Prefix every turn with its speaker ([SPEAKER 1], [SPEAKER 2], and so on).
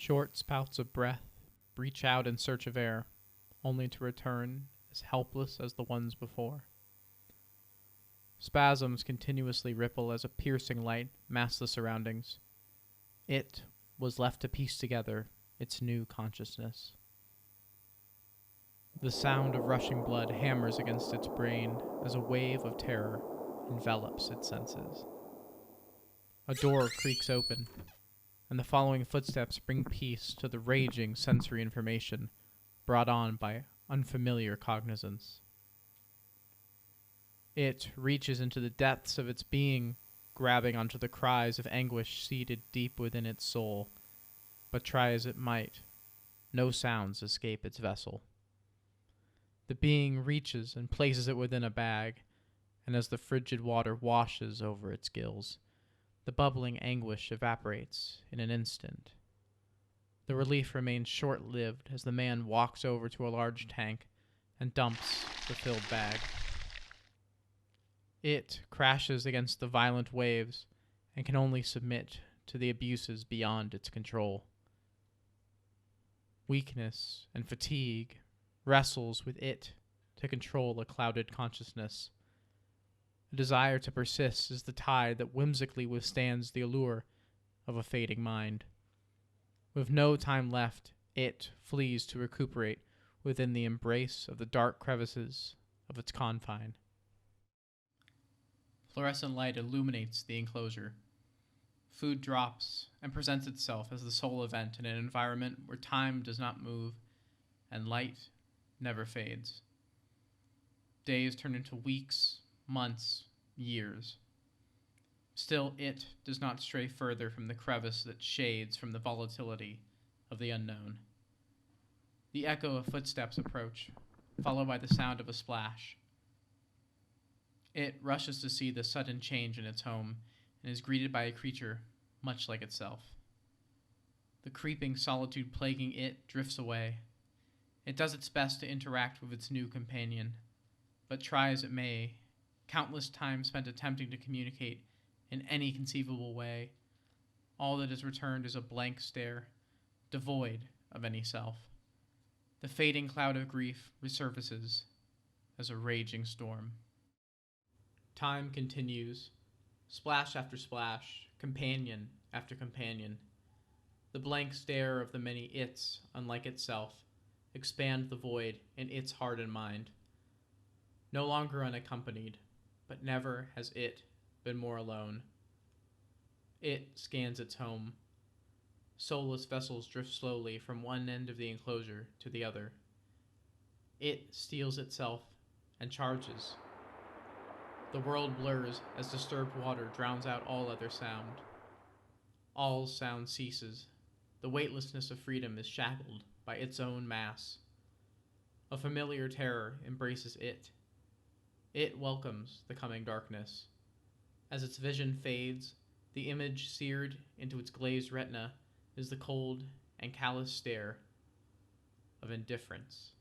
[SPEAKER 1] Short spouts of breath breach out in search of air, only to return as helpless as the ones before. Spasms continuously ripple as a piercing light masks the surroundings. It was left to piece together its new consciousness. The sound of rushing blood hammers against its brain as a wave of terror envelops its senses. A door creaks open, and the following footsteps bring peace to the raging sensory information brought on by unfamiliar cognizance. It reaches into the depths of its being, grabbing onto the cries of anguish seated deep within its soul, but try as it might, no sounds escape its vessel. The being reaches and places it within a bag, and as the frigid water washes over its gills, the bubbling anguish evaporates in an instant. The relief remains short-lived as the man walks over to a large tank and dumps the filled bag. It crashes against the violent waves and can only submit to the abuses beyond its control. Weakness and fatigue wrestles with it to control a clouded consciousness. A desire to persist is the tide that whimsically withstands the allure of a fading mind. With no time left, it flees to recuperate within the embrace of the dark crevices of its confine. Fluorescent light illuminates the enclosure. Food drops and presents itself as the sole event in an environment where time does not move and light never fades. Days turn into weeks, months, years. Still, it does not stray further from the crevice that shades from the volatility of the unknown. The echo of footsteps approach, followed by the sound of a splash. It rushes to see the sudden change in its home and is greeted by a creature much like itself. The creeping solitude plaguing it drifts away. It does its best to interact with its new companion, but try as it may, countless times spent attempting to communicate in any conceivable way, all that is returned is a blank stare, devoid of any self. The fading cloud of grief resurfaces as a raging storm. Time continues, splash after splash, companion after companion. The blank stare of the many its, unlike itself, expand the void in its heart and mind. No longer unaccompanied, but never has it been more alone. It scans its home. Soulless vessels drift slowly from one end of the enclosure to the other. It steels itself and charges. The world blurs as disturbed water drowns out all other sound. All sound ceases. The weightlessness of freedom is shackled by its own mass. A familiar terror embraces it. It welcomes the coming darkness. As its vision fades, the image seared into its glazed retina is the cold and callous stare of indifference.